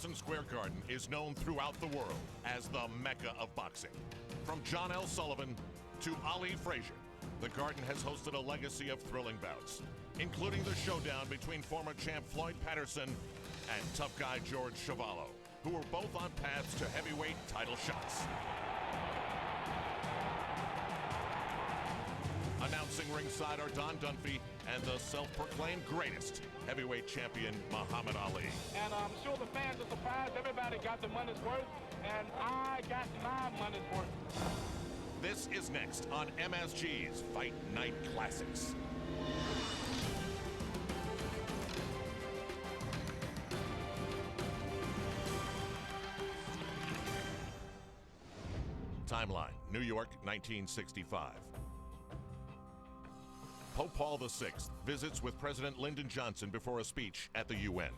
Madison Square Garden is known throughout the world as the Mecca of boxing. From John L. Sullivan to Ali Frazier, the Garden has hosted a legacy of thrilling bouts, including the showdown between former champ Floyd Patterson and tough guy George Chuvalo, who were both on paths to heavyweight title shots. Announcing ringside are Don Dunphy and the self-proclaimed greatest heavyweight champion, Muhammad Ali. And I'm sure the fans are surprised. Everybody got their money's worth, and I got my money's worth. This is next on MSG's Fight Night Classics. Timeline, New York, 1965. Pope Paul VI visits with President Lyndon Johnson before a speech at the UN.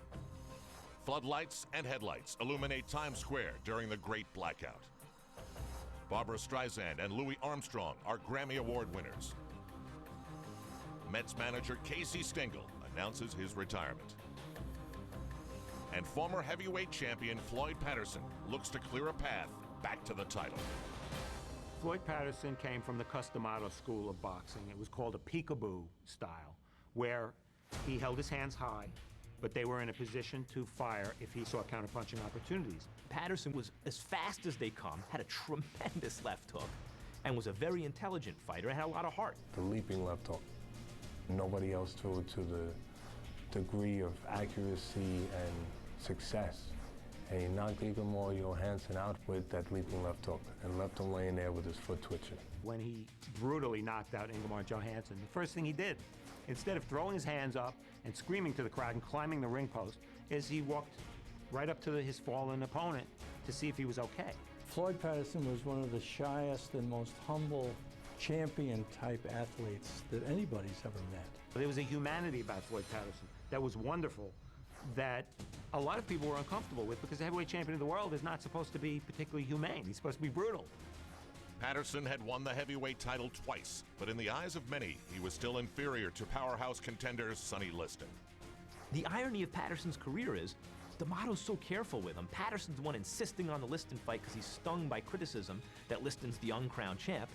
Floodlights and headlights illuminate Times Square during the Great Blackout. Barbra Streisand and Louis Armstrong are Grammy Award winners. Mets manager Casey Stengel announces his retirement. And former heavyweight champion Floyd Patterson looks to clear a path back to the title. Floyd Patterson came from the Customado school of boxing. It was called a peekaboo style, where he held his hands high, but they were in a position to fire if he saw counterpunching opportunities. Patterson was as fast as they come, had a tremendous left hook, and was a very intelligent fighter and had a lot of heart. The leaping left hook. Nobody else threw it to the degree of accuracy and success. And he knocked Ingemar Johansson out with that leaping left hook and left him laying there with his foot twitching. When he brutally knocked out Ingemar Johansson, the first thing he did, instead of throwing his hands up and screaming to the crowd and climbing the ring post, is he walked right up to his fallen opponent to see if he was okay. Floyd Patterson was one of the shyest and most humble champion-type athletes that anybody's ever met. There was a humanity about Floyd Patterson that was wonderful, that a lot of people were uncomfortable with, because the heavyweight champion of the world is not supposed to be particularly humane. He's supposed to be brutal. Patterson had won the heavyweight title twice, but in the eyes of many, he was still inferior to powerhouse contender Sonny Liston. The irony of Patterson's career is, D'Amato's so careful with him. Patterson's the one insisting on the Liston fight because he's stung by criticism that Liston's the uncrowned champ.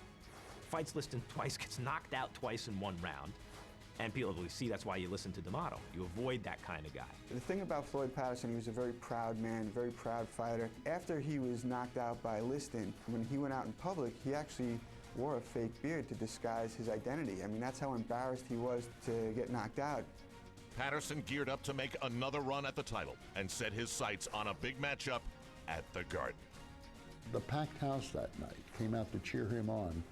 Fights Liston twice, gets knocked out twice in one round. And people will see that's why you listen to D'Amato. You avoid that kind of guy. The thing about Floyd Patterson, he was a very proud man, very proud fighter. After he was knocked out by Liston, when he went out in public, he actually wore a fake beard to disguise his identity. I mean, that's how embarrassed he was to get knocked out. Patterson geared up to make another run at the title and set his sights on a big matchup at the Garden. The packed house that night came out to cheer him on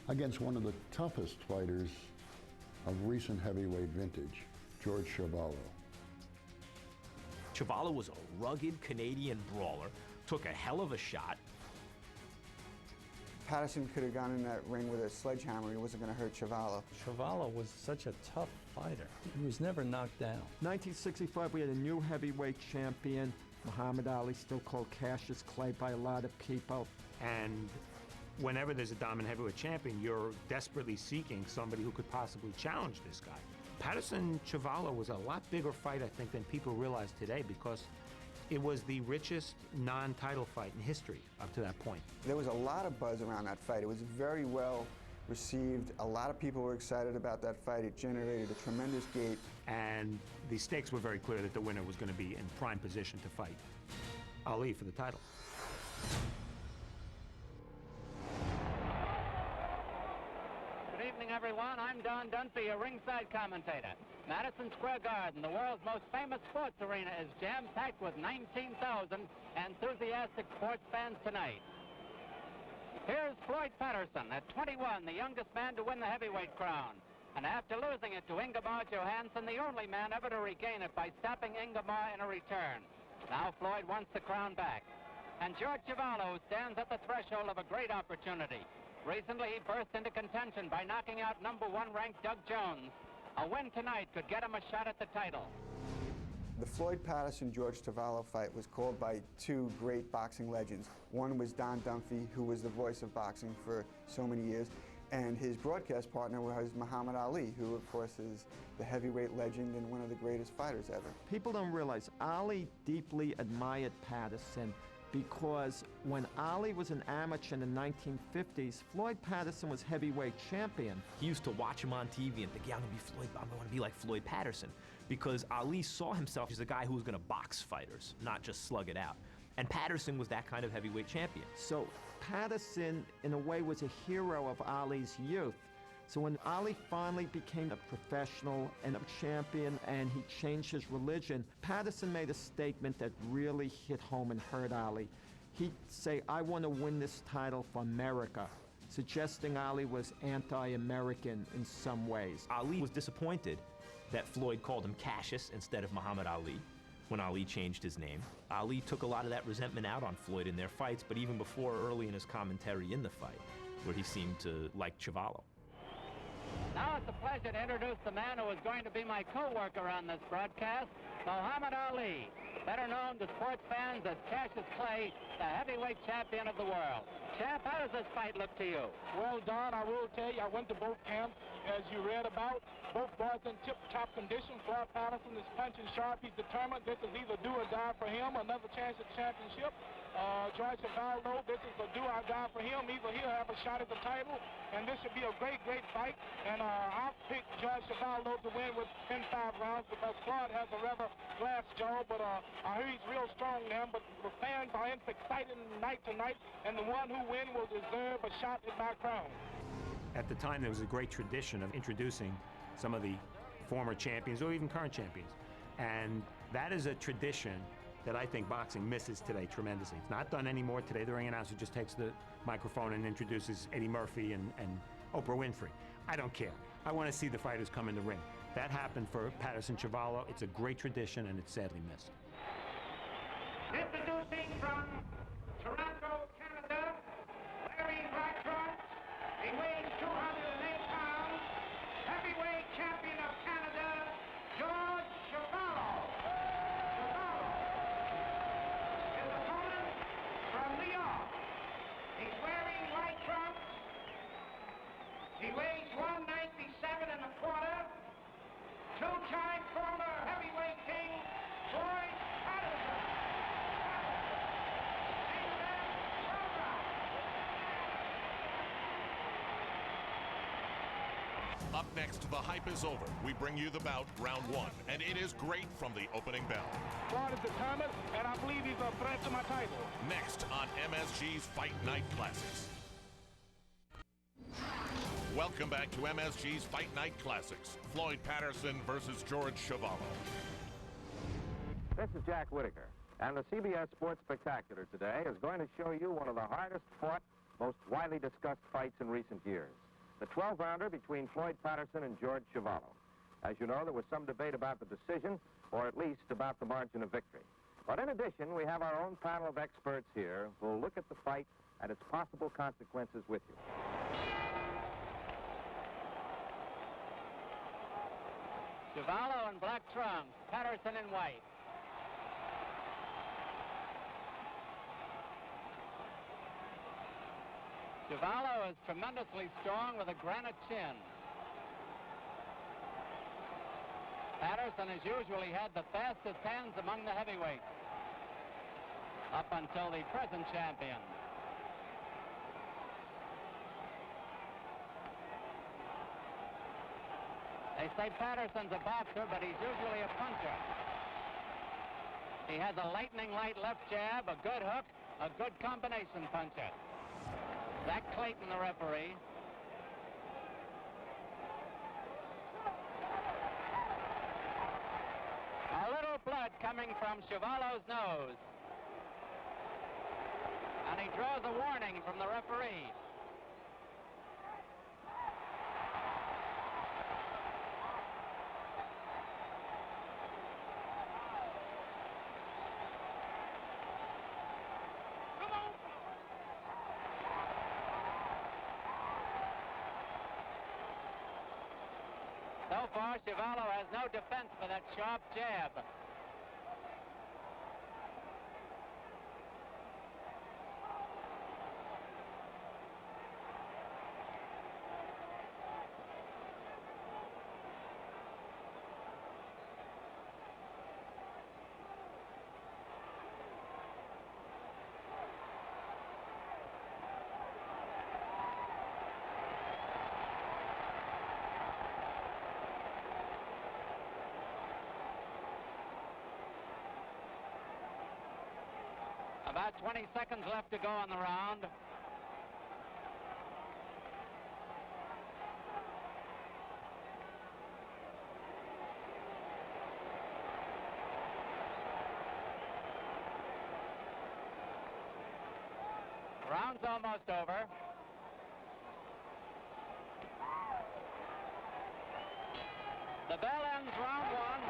against one of the toughest fighters of recent heavyweight vintage, George Chuvalo. Chuvalo was a rugged Canadian brawler, took a hell of a shot. Patterson could have gone in that ring with a sledgehammer. He wasn't going to hurt Chuvalo. Chuvalo was such a tough fighter. He was never knocked down. 1965, we had a new heavyweight champion, Muhammad Ali, still called Cassius Clay by a lot of people. And whenever there's a dominant heavyweight champion, you're desperately seeking somebody who could possibly challenge this guy. Patterson-Chuvalo was a lot bigger fight, I think, than people realize today, because it was the richest non-title fight in history up to that point. There was a lot of buzz around that fight. It was very well received. A lot of people were excited about that fight. It generated a tremendous gate. And the stakes were very clear that the winner was going to be in prime position to fight Ali for the title. Good evening, everyone. I'm Don Dunphy, a ringside commentator. Madison Square Garden, the world's most famous sports arena, is jam-packed with 19,000 enthusiastic sports fans tonight. Here's Floyd Patterson, at 21, the youngest man to win the heavyweight crown. And after losing it to Ingemar Johansson, the only man ever to regain it by stopping Ingemar in a return. Now Floyd wants the crown back. And George Chuvalo stands at the threshold of a great opportunity. Recently, he burst into contention by knocking out #1 ranked Doug Jones. A win tonight could get him a shot at the title. The Floyd Patterson-George Chuvalo fight was called by two great boxing legends. One was Don Dunphy, who was the voice of boxing for so many years, And his broadcast partner was Muhammad Ali, who of course is the heavyweight legend and one of the greatest fighters ever. People don't realize Ali deeply admired Patterson because when Ali was an amateur in the 1950s, Floyd Patterson was heavyweight champion. He used to watch him on TV and think, yeah, I want to be like Floyd Patterson, because Ali saw himself as a guy who was going to box fighters, not just slug it out. And Patterson was that kind of heavyweight champion. So Patterson, in a way, was a hero of Ali's youth. So when Ali finally became a professional and a champion and he changed his religion, Patterson made a statement that really hit home and hurt Ali. He'd say, I want to win this title for America, suggesting Ali was anti-American in some ways. Ali was disappointed that Floyd called him Cassius instead of Muhammad Ali when Ali changed his name. Ali took a lot of that resentment out on Floyd in their fights, but even before, early in his commentary in the fight, where he seemed to like Chuvalo. Now it's a pleasure to introduce the man who is going to be my co-worker on this broadcast, Muhammad Ali, better known to sports fans as Cassius Clay, the heavyweight champion of the world. Champ, how does this fight look to you? Well, Don, I will tell you, I went to both camps, as you read about. Both boys in tip-top condition. Floyd Patterson is punching sharp. He's determined this is either do or die for him, another chance at championship. George Chuvalo, this is a do or die for him. Either he'll have a shot at the title, and this should be a great, great fight. And I'll pick George Chuvalo to win within 5 rounds because Floyd has a rather glass jaw, but I hear he's real strong now. But the fans are excited night to night, and the one who wins will deserve a shot at my crown. At the time, there was a great tradition of introducing some of the former champions or even current champions. And that is a tradition that I think boxing misses today tremendously. It's not done anymore. Today, the ring announcer just takes the microphone and introduces Eddie Murphy and Oprah Winfrey. I don't care. I want to see the fighters come in the ring. That happened for Patterson Chuvalo. It's a great tradition, and it's sadly missed. Introducing from Toronto, Canada, wearing black trunks, he weighs 208 pounds, heavyweight champion of Canada, George Chuvalo. His opponent from New York. He's wearing white trunks. He weighs 197 and a quarter. Two-time former heavyweight king, Floyd Patterson. Up next, the hype is over. We bring you the bout, round 1, and it is great from the opening bell. Floyd is determined, and I believe he's a threat to my title. Next on MSG's Fight Night Classics. Welcome back to MSG's Fight Night Classics. Floyd Patterson versus George Chuvalo. This is Jack Whitaker, and the CBS Sports Spectacular today is going to show you one of the hardest fought, most widely discussed fights in recent years. The 12-rounder between Floyd Patterson and George Chuvalo. As you know, there was some debate about the decision, or at least about the margin of victory. But in addition, we have our own panel of experts here who will look at the fight and its possible consequences with you. Chuvalo in black trunks, Patterson in white. Chuvalo is tremendously strong with a granite chin. Patterson has usually had the fastest hands among the heavyweights, up until the present champion. They say Patterson's a boxer, but he's usually a puncher. He has a lightning light left jab, a good hook, a good combination puncher. Zach Clayton, the referee. A little blood coming from Chuvalo's nose. And he draws a warning from the referee. So far, Chuvalo has no defense for that sharp jab. About 20 seconds left to go on the round. Round's almost over. The bell ends round one.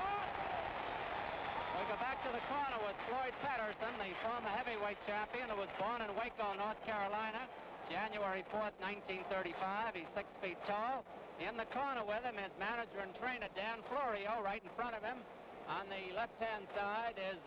We go back to the corner with Floyd Patterson, the former heavyweight champion who was born in Waco, North Carolina, January 4th, 1935. He's 6 feet tall. In the corner with him is manager and trainer Dan Florio. Right in front of him on the left-hand side is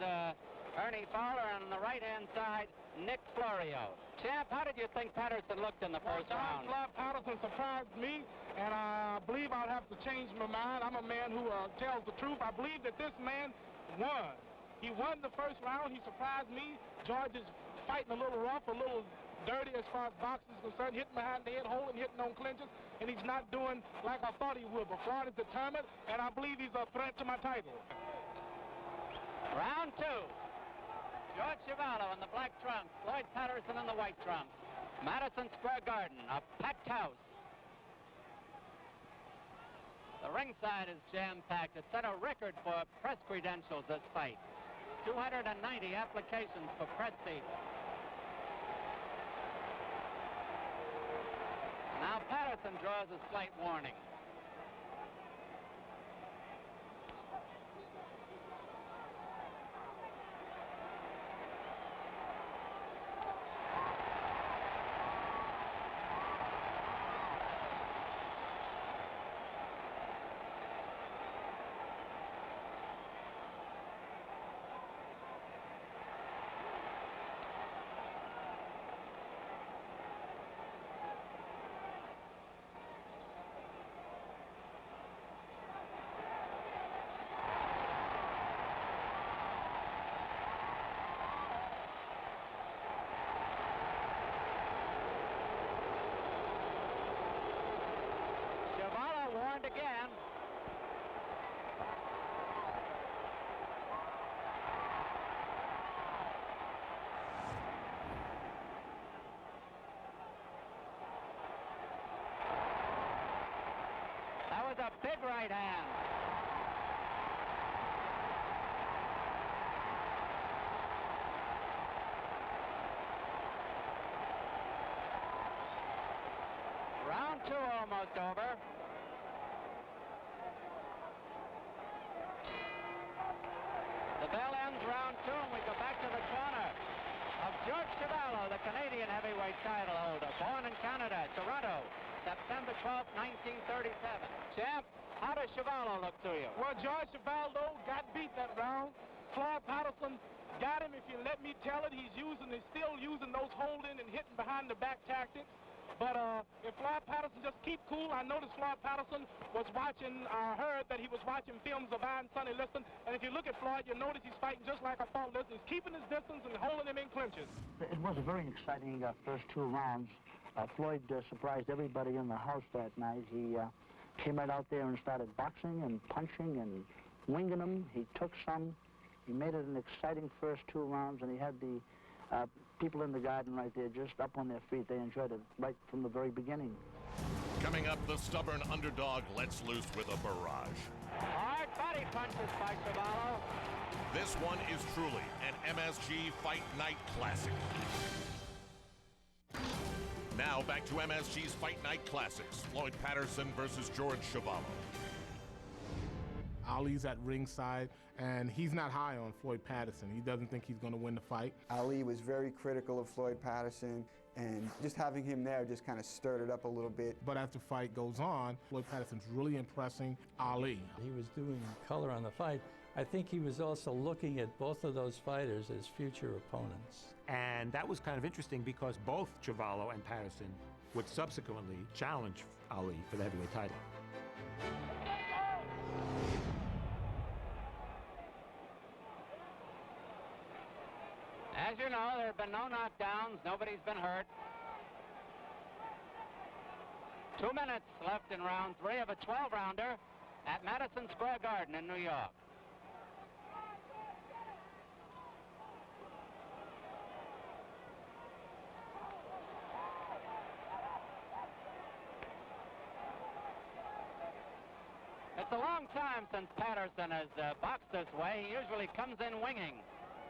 Ernie Fowler, and on the right-hand side, Nick Florio. Champ, how did you think Patterson looked in the first round? Floyd Patterson surprised me, and I believe I'll have to change my mind. I'm a man who tells the truth. I believe that this man won. He won the first round. He surprised me. George is fighting a little rough, a little dirty as far as boxing is concerned, hitting behind the head, holding, hitting on clinches, and he's not doing like I thought he would. But Floyd is determined, and I believe he's a threat to my title. Round two. George Chuvalo in the black trunks, Floyd Patterson in the white trunks. Madison Square Garden, a packed house. The ringside is jam-packed. It set a record for press credentials this fight. 290 applications for press seats. Now Patterson draws a slight warning. Warned again. That was a big right hand. Round two almost over. The bell ends round two, and we go back to the corner of George Chuvalo, the Canadian heavyweight title holder, born in Canada, Toronto, September 12, 1937. Champ, how does Chuvalo look to you? Well, George Chuvalo got beat that round. Floyd Patterson got him, if you let me tell it. He's still using those holding and hitting behind the back tactics. But if Floyd Patterson just keep cool, I noticed Floyd Patterson was watching, I heard that he was watching films of Iron Sonny Liston. And if you look at Floyd, you'll notice he's fighting just like I thought Liston. He's keeping his distance and holding him in clinches. It was a very exciting first two rounds. Floyd surprised everybody in the house that night. He came right out there and started boxing and punching and winging them. He took some. He made it an exciting first two rounds, and he had the people in the garden right there just up on their feet. They enjoyed it right from the very beginning. Coming up, the stubborn underdog lets loose with a barrage. Hard body punches by Chuvalo. This one is truly an MSG Fight Night Classic. Now back to MSG's Fight Night Classics. Floyd Patterson versus George Chuvalo. Ali's at ringside, and he's not high on Floyd Patterson. He doesn't think he's going to win the fight. Ali was very critical of Floyd Patterson, and just having him there just kind of stirred it up a little bit. But as the fight goes on, Floyd Patterson's really impressing Ali. He was doing color on the fight. I think he was also looking at both of those fighters as future opponents. And that was kind of interesting because both Chuvalo and Patterson would subsequently challenge Ali for the heavyweight title. As you know, there have been no knockdowns. Nobody's been hurt. 2 minutes left in round three of a 12-rounder at Madison Square Garden in New York. long time since Patterson has boxed this way. He usually comes in winging,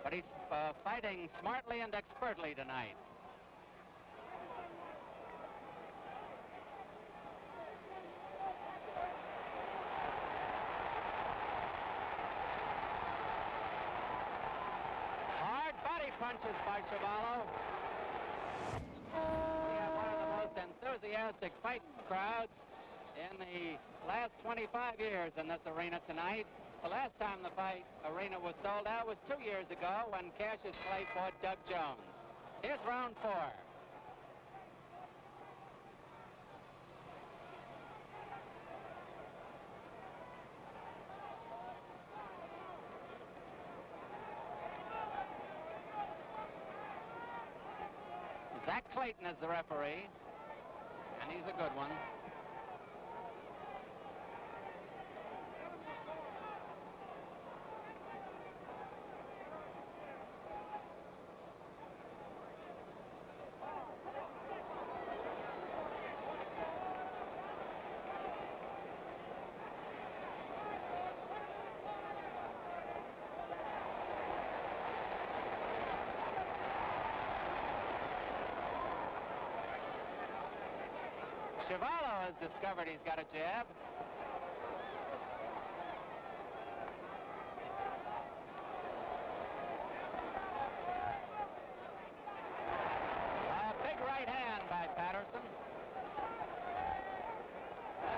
but he's fighting smartly and expertly tonight. Hard body punches by Chuvalo. We have one of the most enthusiastic fight crowds in the last 25 years in this arena tonight. The last time the fight arena was sold out was 2 years ago when Cassius Clay fought Doug Jones. Here's round 4. Zach Clayton is the referee, and he's a good one. Chuvalo has discovered he's got a jab. A big right hand by Patterson. A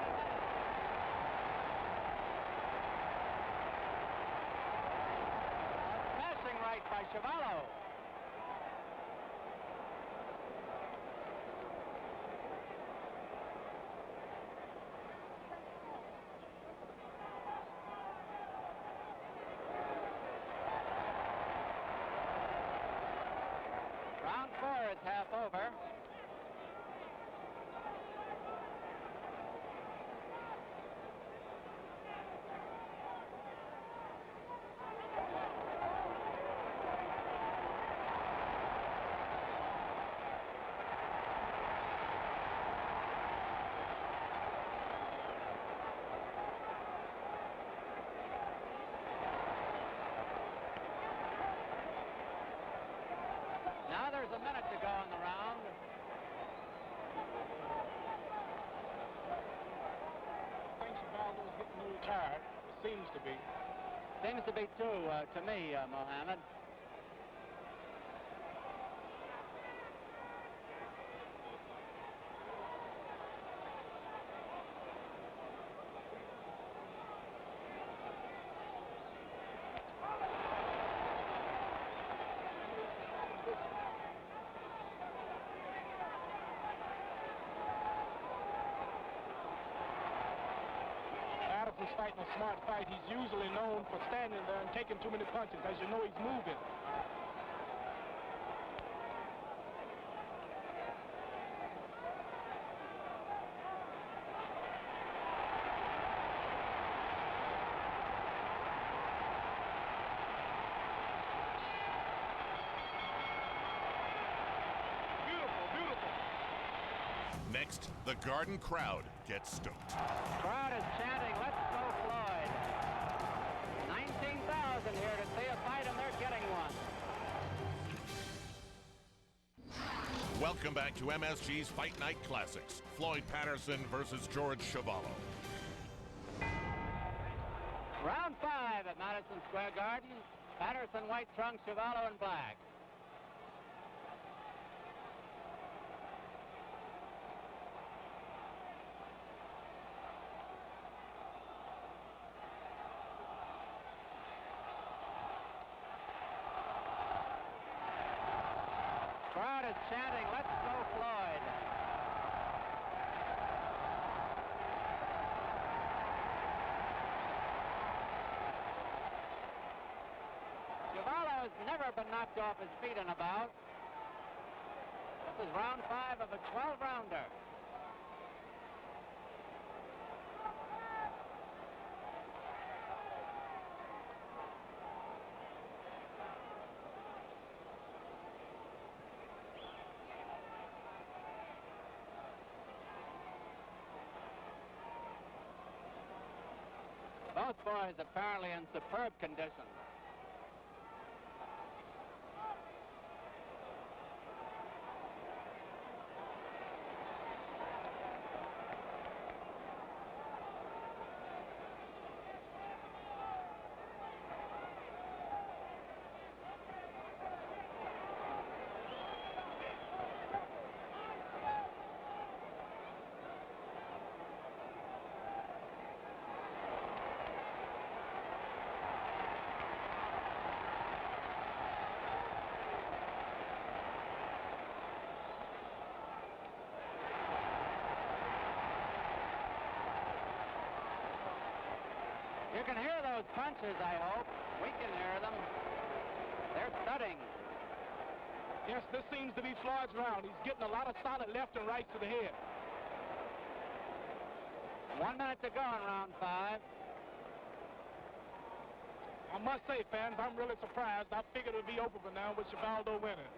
smashing right by Chuvalo. Round 4 is half over. Now there's a minute to go in the round. I think Chuvalo's getting a little tired. It seems to be. Seems to be too, to me, Mohammed. Patterson's fighting a smart fight. He's usually known for standing there and taking too many punches. As you know, he's moving. Beautiful, beautiful. Next, the Garden crowd gets stoked. Crowd is chanting, "Let's go, Floyd." 19,000 here to see a fight, and they're getting one. Welcome back to MSG's Fight Night Classics. Floyd Patterson versus George Chuvalo. Round 5 at Madison Square Garden. Patterson white trunks, Chuvalo in black. Crowd is chanting, "Let's go, Floyd." Chuvalo has never been knocked off his feet in a bout. This is round 5 of a 12-rounder. Both boys apparently in superb condition. You can hear those punches, I hope. We can hear them. They're thudding. Yes, this seems to be Floyd's round. He's getting a lot of solid left and right to the head. 1 minute to go in round 5. I must say, fans, I'm really surprised. I figured it would be over for now with Chuvalo winning.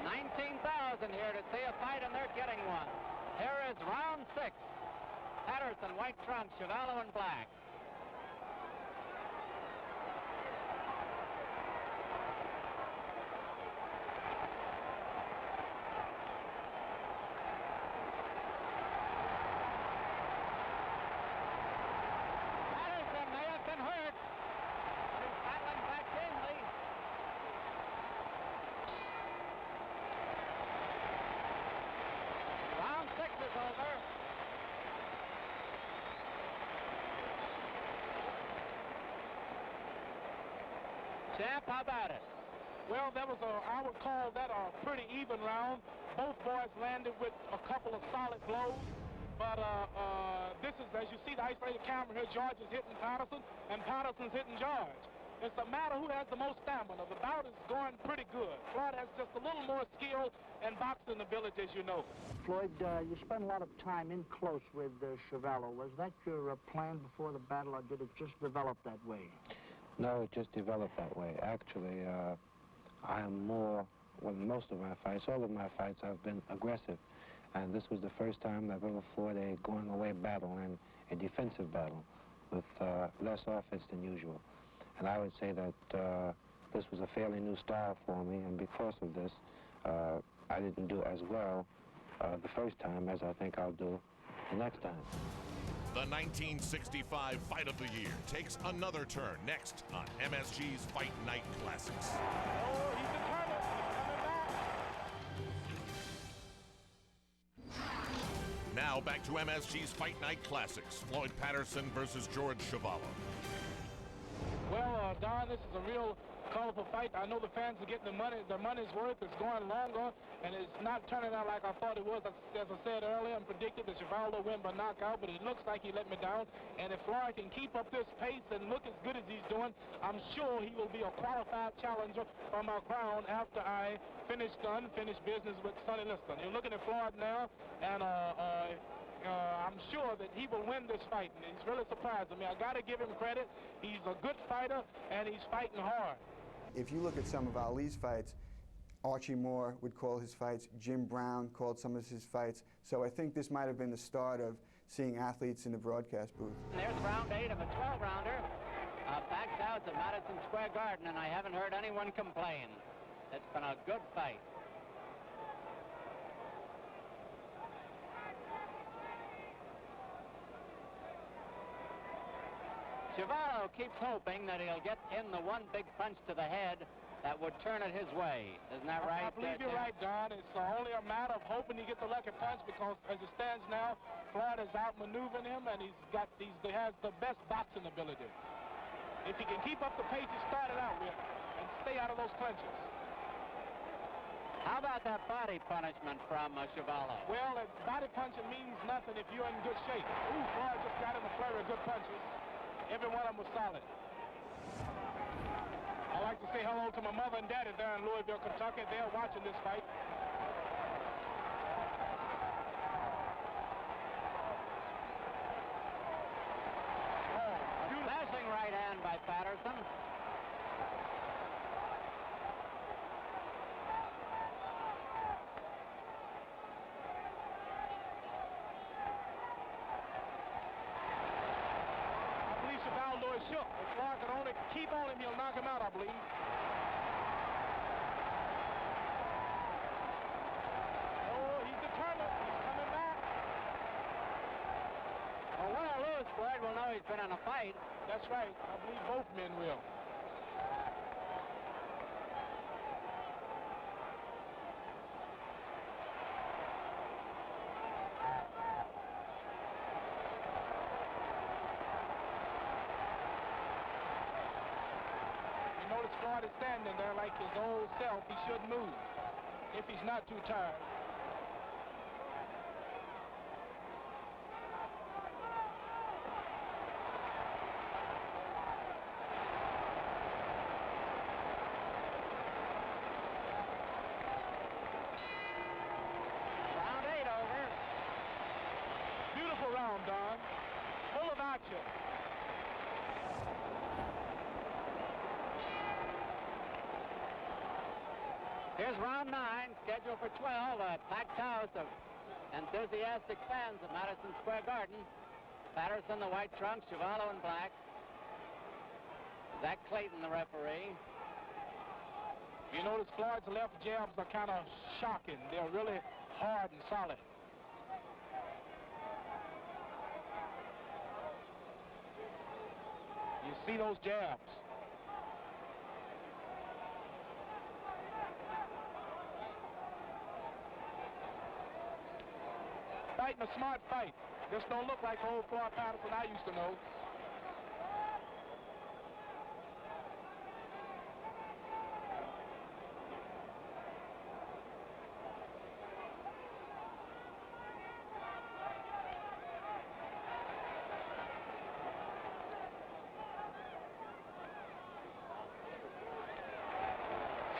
19,000 here to see a fight, and they're getting one. Here is round 6. Patterson, white trunks, Chuvalo in black. Patterson may have been hurt, but he's battling back gamely. Round 6 is over. Champ, how about it? Well, I would call that a pretty even round. Both boys landed with a couple of solid blows. But this is, as you see the isolated camera here, George is hitting Patterson, and Patterson's hitting George. It's a matter who has the most stamina. The bout is going pretty good. Floyd has just a little more skill and boxing ability, as you know. Floyd, you spent a lot of time in close with Chuvalo. Was that your plan before the battle, or did it just develop that way? No, it just developed that way. Actually, I am more, well, most of my fights, all of my fights, I've been aggressive. And this was the first time I've ever fought a going-away battle and a defensive battle with less offense than usual. And I would say that this was a fairly new style for me, and because of this, I didn't do as well the first time as I think I'll do the next time. The 1965 Fight of the Year takes another turn next on MSG's Fight Night Classics. Oh, he's determined. He's coming back. Now back to MSG's Fight Night Classics. Floyd Patterson versus George Chuvalo. Well, Don, this is a real colorful fight. I know the fans are getting their money's worth. It's going longer, and it's not turning out like I thought it was. As I said earlier, I predicted that Chuvalo win by knockout, but it looks like he let me down. And if Floyd can keep up this pace and look as good as he's doing, I'm sure he will be a qualified challenger for my crown after I finish business with Sonny Liston. You're looking at Floyd now, and I'm sure that he will win this fight, and he's really surprising me. I got to give him credit. He's a good fighter, and he's fighting hard. If you look at some of Ali's fights, Archie Moore would call his fights, Jim Brown called some of his fights, so I think this might have been the start of seeing athletes in the broadcast booth. And there's round 8 of a 12-rounder. Packed out to Madison Square Garden, and I haven't heard anyone complain. It's been a good fight. Chuvalo keeps hoping that he'll get in the one big punch to the head that would turn it his way. Isn't that right? I believe you're right, Don. It's only a matter of hoping he gets the lucky punch, because as it stands now, Floyd is outmaneuvering him, and he has the best boxing ability. If he can keep up the pace he started out with and stay out of those punches. How about that body punishment from Chuvalo? Well, body punching means nothing if you're in good shape. Ooh, Floyd just got in a flurry of good punches. Every one of them was solid. I'd like to say hello hello to my mother and daddy there in Louisville, Kentucky. They're watching this fight. Smashing right hand by Patterson. Shook. If Floyd can only keep on him, he'll knock him out, I believe. Oh, he's determined. He's coming back. Well, win or lose, Floyd will know he's been in a fight. That's right. I believe both men will. Floyd is standing there like his old self. He shouldn't move if he's not too tired. Round 8 over. Beautiful round, Don. Full of action. Here's round 9, scheduled for 12, a packed house of enthusiastic fans at Madison Square Garden. Patterson, the white trunks, Chuvalo in black. Zach Clayton, the referee. You notice Floyd's left jabs are kind of shocking. They're really hard and solid. You see those jabs. Fighting a smart fight. This don't look like old Floyd Patterson I used to know.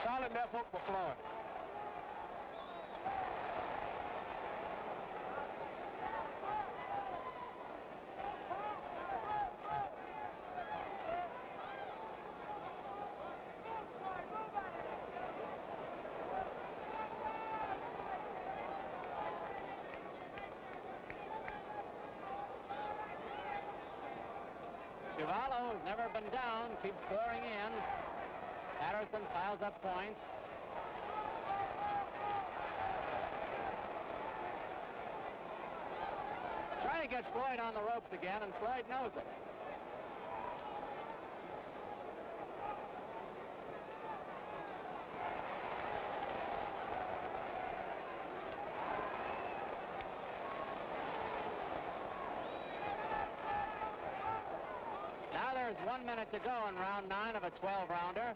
Solid left hook for Floyd. Chuvalo has never been down, keeps pouring in. Patterson piles up points. Trying to get Floyd on the ropes again, and Floyd knows it. Now there's 1 minute to go in round 9 of a 12-rounder.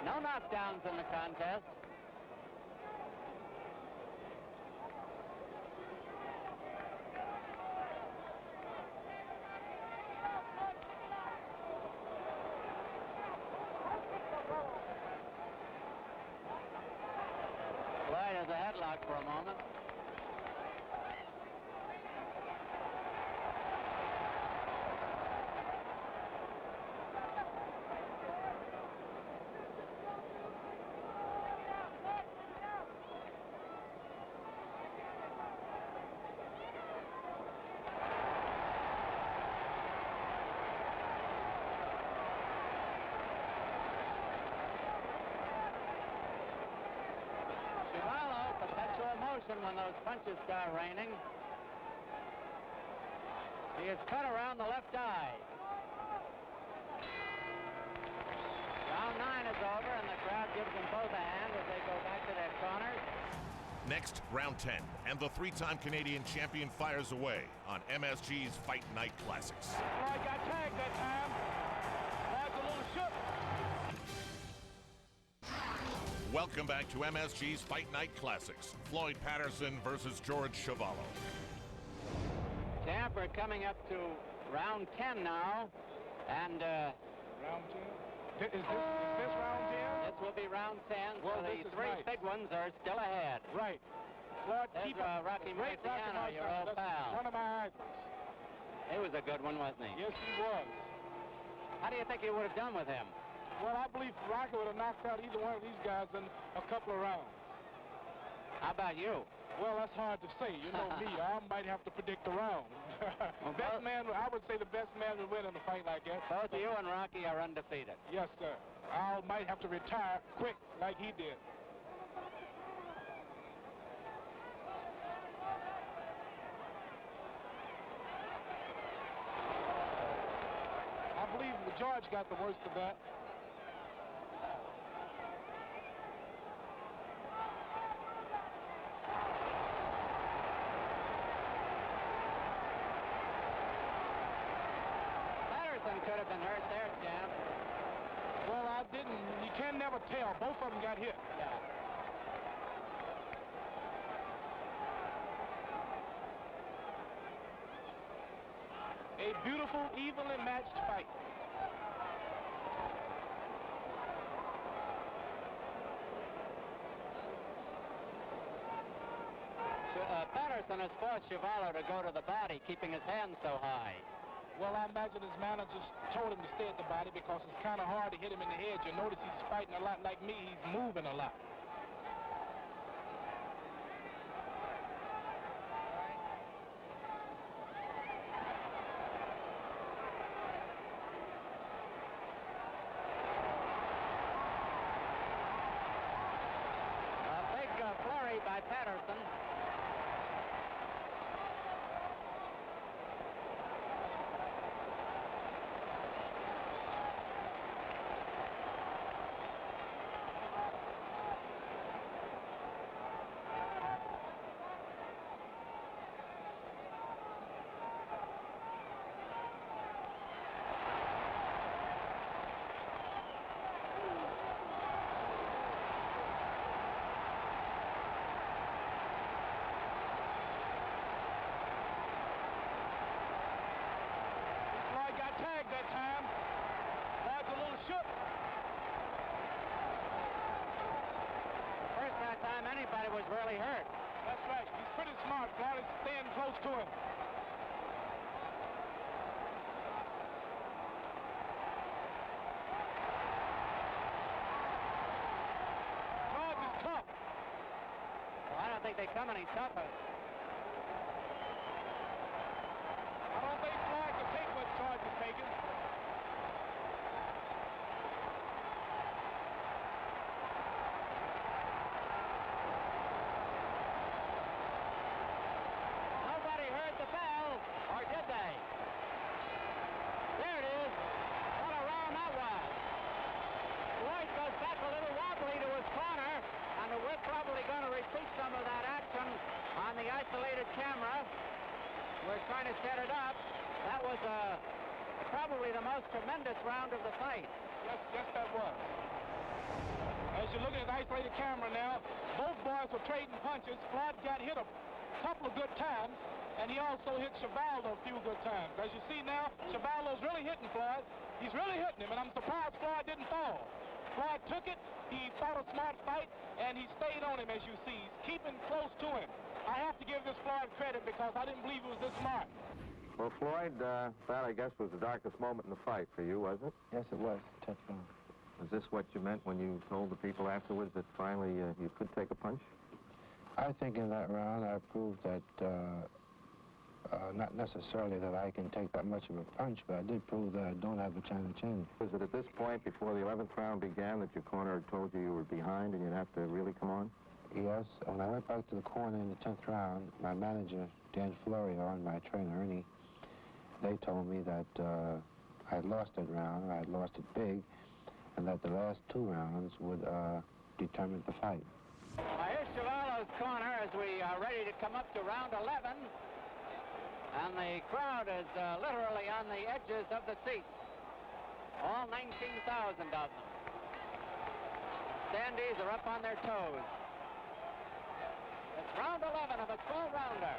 No knockdowns in the contest. Floyd has a headlock for a moment. When those punches start raining. He is cut around the left eye. Round 9 is over, and the crowd gives them both a hand as they go back to their corners. Next, round 10, and the three-time Canadian champion fires away on MSG's Fight Night Classics. Floyd got tagged that time. Floyd's a little shook. Welcome back to MSG's Fight Night Classics. Floyd Patterson versus George Chuvalo. Tamper coming up to round 10 now. And round 10? Is this round round 10, Well, so the this is three nice. big ones are still ahead. Right. Floyd, There's keep it. Rocky Great Marciano, your old pal. One of my idols. He was a good one, wasn't he? Yes, he was. How do you think you would have done with him? Well, I believe Rocky would have knocked out either one of these guys in a couple of rounds. How about you? Well, that's hard to say. You know me. I might have to predict the round. Best man, I would say the best man would win in a fight like that. Both you and Rocky are undefeated. Yes, sir. I might have to retire quick like he did. I believe George got the worst of that. Patterson could have been hurt there, Jam. Well, I didn't. You can never tell. Both of them got hit. Yeah. A beautiful, evenly matched fight. Patterson has forced Chuvalo to go to the body, keeping his hands so high. Well, I imagine his manager told him to stay at the body because it's kind of hard to hit him in the head. You notice he's fighting a lot like me. He's moving a lot. A big flurry by Patterson. Tagged that time. That's a little shook. First that time anybody was really hurt. That's right. He's pretty smart. Floyd is staying close to him. George is tough. Well, I don't think they come any tougher. I don't think Floyd can take what George is taking. Nobody heard the bell, or did they? There it is. What a round that was. Floyd goes back a little wobbly to his corner, and we're probably going to repeat some of that action on the isolated camera. We're trying to set it up. That was probably the most tremendous round of the fight. Yes, that was. As you're looking at the isolated camera now, both boys were trading punches. Floyd got hit a couple of good times, and he also hit Chuvalo a few good times. As you see now, Chuvalo's really hitting Floyd. He's really hitting him, and I'm surprised Floyd didn't fall. Floyd took it, he fought a smart fight, and he stayed on him, as you see. He's keeping close to him. I have to give this Floyd credit because I didn't believe he was this smart. Well, Floyd, that, I guess, was the darkest moment in the fight for you, wasn't it? Yes, it was. Tough round. Was this what you meant when you told the people afterwards that finally you could take a punch? I think in that round I proved that, not necessarily that I can take that much of a punch, but I did prove that I don't have a China chin. Was it at this point, before the 11th round began, that your corner had told you you were behind and you'd have to really come on? Yes. When I went back to the corner in the 10th round, my manager, Dan Florio, and my trainer, Ernie, they told me that I had lost that round, or I had lost it big, and that the last two rounds would determine the fight. Here's Chuvalo's corner as we are ready to come up to round 11. And the crowd is literally on the edges of the seats. All 19,000 of them. Standees are up on their toes. It's round 11 of a 12-rounder.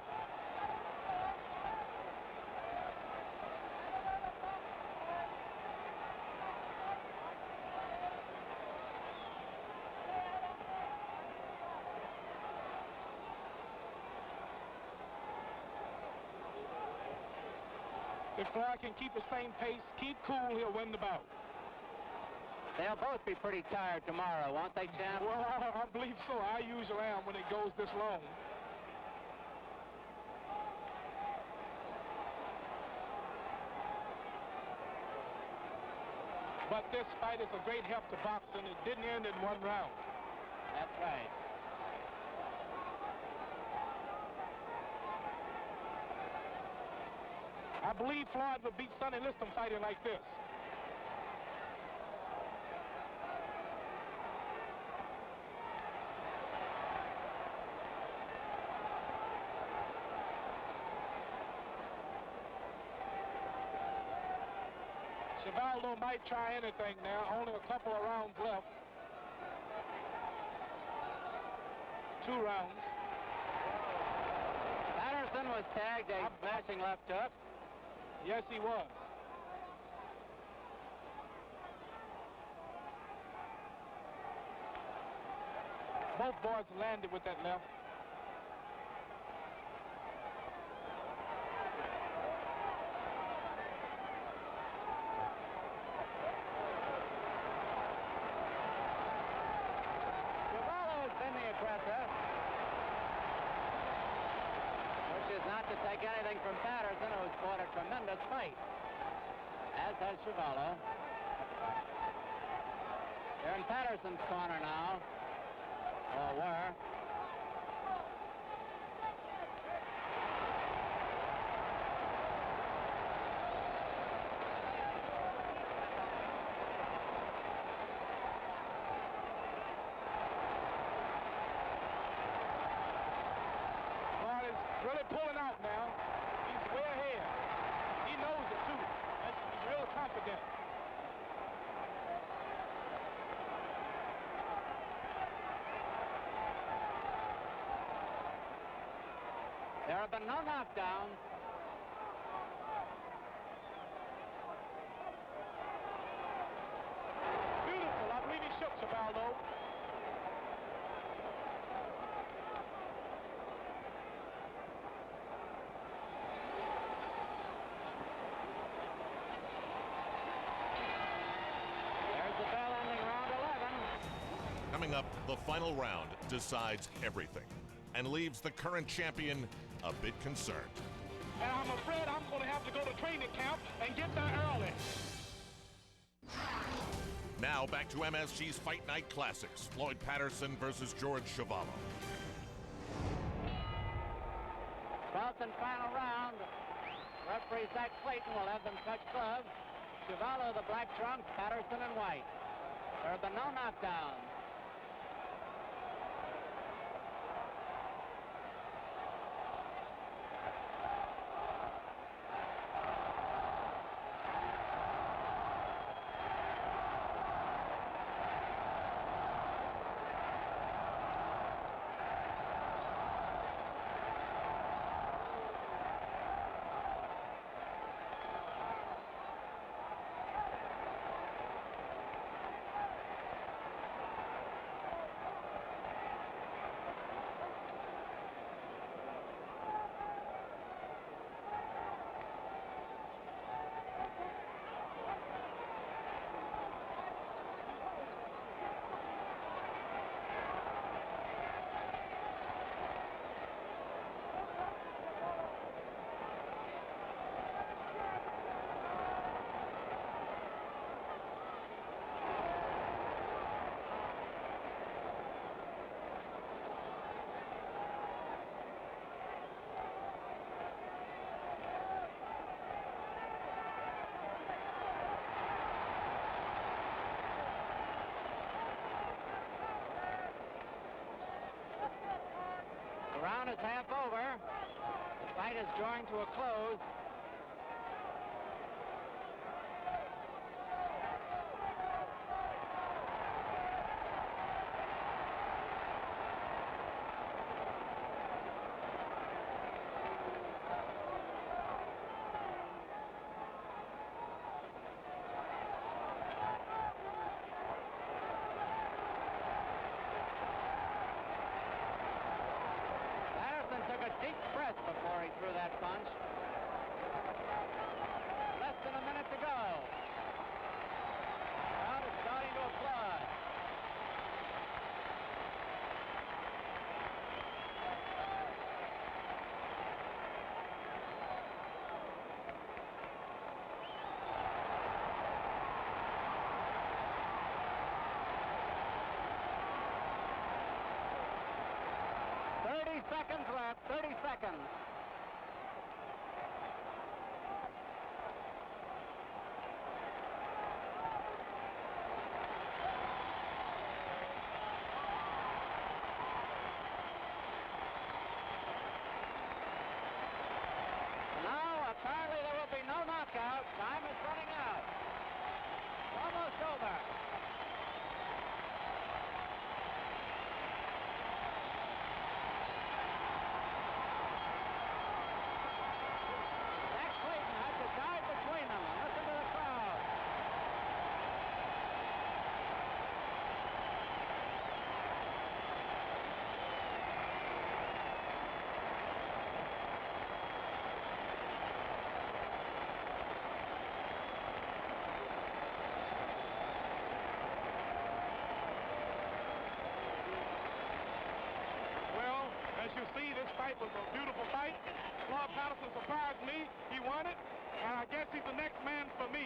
If Floyd can keep the same pace, keep cool, he'll win the bout. They'll both be pretty tired tomorrow, won't they, champ? Well, I believe so. I usually am when it goes this long. But this fight is a great help to boxing. It didn't end in one round. That's right. I believe Floyd would beat Sonny Liston fighting like this. Chuvalo might try anything now. Only a couple of rounds left. 2 rounds. Patterson was tagged a smashing left hook. Yes, he was. Both boys landed with that left. Chuvalo's been the aggressor, which is not to take anything from Patterson, who's fought a tremendous fight, as has Chuvalo. They're in Patterson's corner now, or were. Really pulling out now. He's way ahead. He knows it too. He's real confident. There have been no knockdowns. Beautiful. I believe he shook Chuvalo. Coming up, the final round decides everything and leaves the current champion a bit concerned. And I'm afraid I'm going to have to go to training camp and get there early. Now back to MSG's Fight Night Classics. Floyd Patterson versus George Chuvalo. 12th and final round. Referee Zach Clayton will have them touch gloves. Chuvalo the black trunks, Patterson in white. There have been no knockdowns. The round is half over. The fight is drawing to a close. Took a deep breath before he threw that punch. seconds left, 30 seconds. Now, apparently there will be no knockout. Time is running out. Almost over. As you see, this fight was a beautiful fight. Floyd Patterson surprised me. He won it, and I guess he's the next man for me.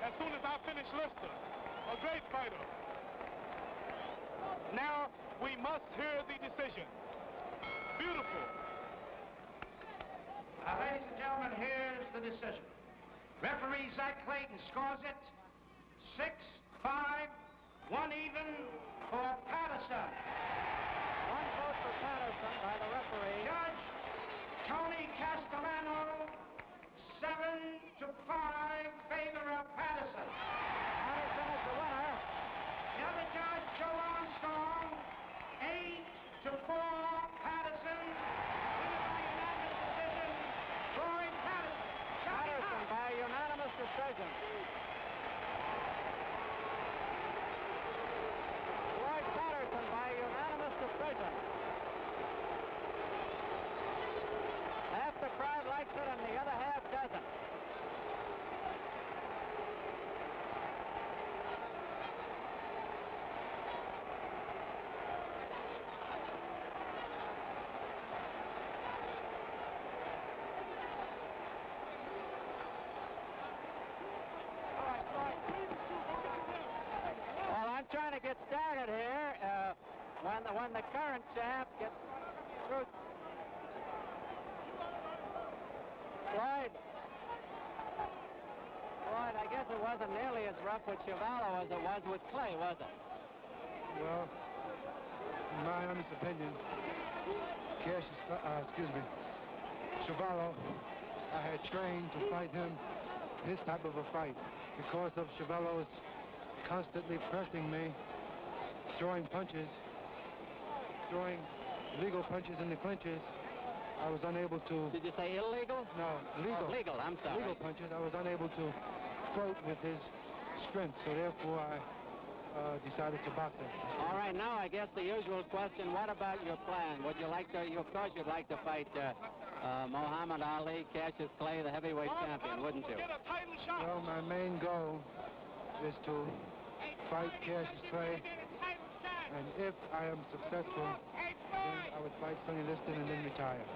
As soon as I finish Lister, a great fighter. Now we must hear the decision. Beautiful. Ladies and gentlemen, here's the decision. Referee Zach Clayton scores it 6-5, 1 even for Patterson. One vote for Patterson by the referee. Judge Tony Castellano, 7-5, favor of Patterson. Patterson is the winner. The other judge, Joe Armstrong, 8-4, Patterson. Winner by unanimous decision, Floyd Patterson. Patterson by unanimous decision. Floyd Patterson by unanimous decision. Half the crowd likes it and the other half doesn't. Well, I'm trying to get started here. When the current champ gets through. Floyd, I guess it wasn't nearly as rough with Chuvalo as it was with Clay, was it? Well, in my honest opinion, Chuvalo, I had trained to fight him this type of a fight because of Chuvalo's constantly pressing me, throwing punches, throwing legal punches in the clinches. I was unable to... Did you say illegal? No, legal. Oh, legal, I'm sorry. Legal punches. I was unable to float with his strength, so therefore I decided to box him. All right, now I guess the usual question, what about your plan? Would you like to, of course you'd like to fight Muhammad Ali, Cassius Clay, the heavyweight champion, wouldn't you? Well, my main goal is to fight Cassius Clay, and if I am successful, then I would fight Sonny Liston and then retire.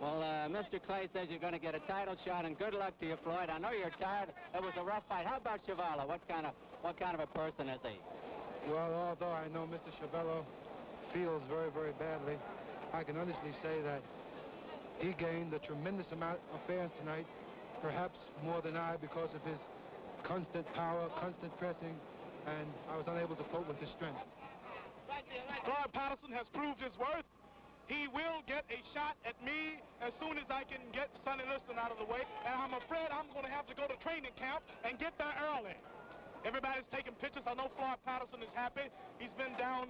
Well, Mr. Clay says you're going to get a title shot, and good luck to you, Floyd. I know you're tired. It was a rough fight. How about Chuvalo? What kind of a person is he? Well, although I know Mr. Chuvalo feels very, very badly, I can honestly say that he gained a tremendous amount of fans tonight, perhaps more than I, because of his constant power, constant pressing, and I was unable to cope with his strength. Floyd Patterson has proved his worth. He will get a shot at me as soon as I can get Sonny Liston out of the way, and I'm afraid I'm going to have to go to training camp and get there early. Everybody's taking pictures. I know Floyd Patterson is happy. He's been down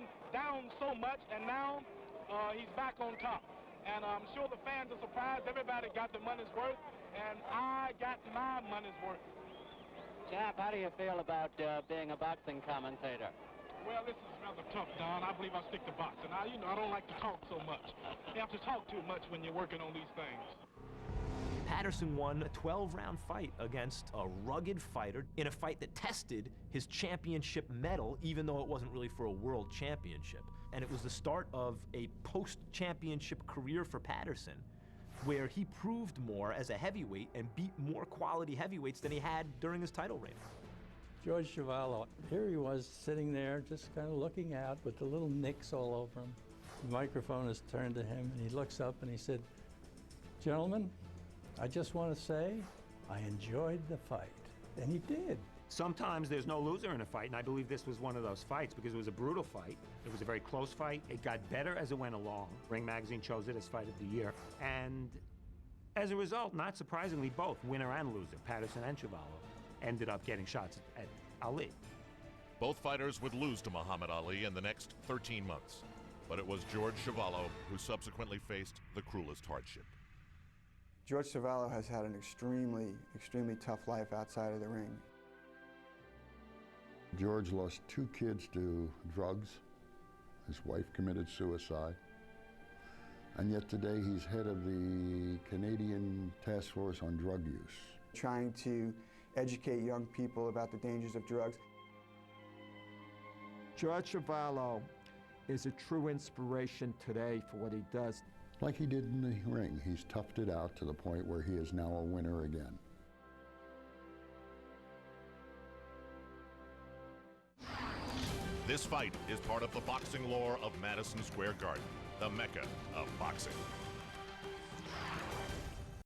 so much, and now he's back on top. And I'm sure the fans are surprised. Everybody got their money's worth, and I got my money's worth. Champ, how do you feel about being a boxing commentator? Well, this is rather tough, Don. I believe I'll stick to boxing. I don't like to talk so much. You have to talk too much when you're working on these things. Patterson won a 12-round fight against a rugged fighter in a fight that tested his championship medal, even though it wasn't really for a world championship. And it was the start of a post-championship career for Patterson, where he proved more as a heavyweight and beat more quality heavyweights than he had during his title reign. George Chuvalo, here he was sitting there just kind of looking out with the little nicks all over him. The microphone is turned to him, and he looks up and he said, "Gentlemen, I just want to say I enjoyed the fight." And he did. Sometimes there's no loser in a fight, and I believe this was one of those fights because it was a brutal fight. It was a very close fight. It got better as it went along. Ring Magazine chose it as Fight of the Year. And as a result, not surprisingly, both winner and loser, Patterson and Chuvalo, ended up getting shots at Ali. Both fighters would lose to Muhammad Ali in the next 13 months. But it was George Chuvalo who subsequently faced the cruelest hardship. George Chuvalo has had an extremely, extremely tough life outside of the ring. George lost 2 kids to drugs. His wife committed suicide. And yet today he's head of the Canadian Task Force on Drug Use. Trying to educate young people about the dangers of drugs. George Chuvalo is a true inspiration today for what he does. Like he did in the ring, he's toughed it out to the point where he is now a winner again. This fight is part of the boxing lore of Madison Square Garden, the mecca of boxing.